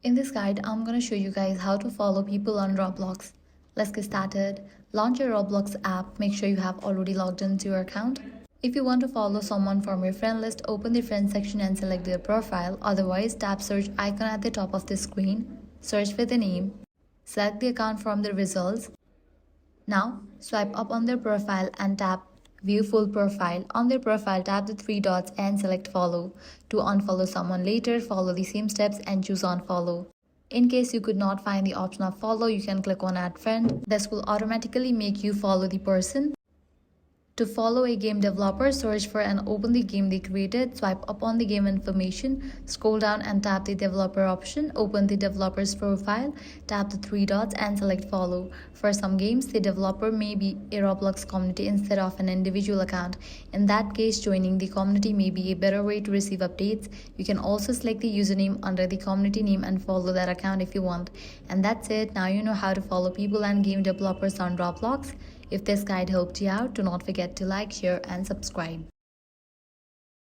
In this guide, I'm gonna show you guys how to follow people on Roblox. Let's get started. Launch your Roblox app. Make sure you have already logged into your account. If you want to follow someone from your friend list, open the friends section and select their profile. Otherwise, tap search icon at the top of the screen. Search for the name. Select the account from the results. Now, swipe up on their profile and tap View Full Profile. On their profile, tap the three dots and select Follow. To unfollow someone later, follow the same steps and choose Unfollow. In case you could not find the option of follow, you can click on Add Friend. This will automatically make you follow the person. To follow a game developer, search for and open the game they created. Swipe up on the game information, scroll down and tap the developer option. Open the developer's profile, tap the three dots and select follow. For some games, the developer may be a Roblox community instead of an individual account. In that case, joining the community may be a better way to receive updates. You can also select the username under the community name and follow that account if you want. And that's it. Now you know how to follow people and game developers on Roblox. If this guide helped you out, do not forget to like, share and subscribe.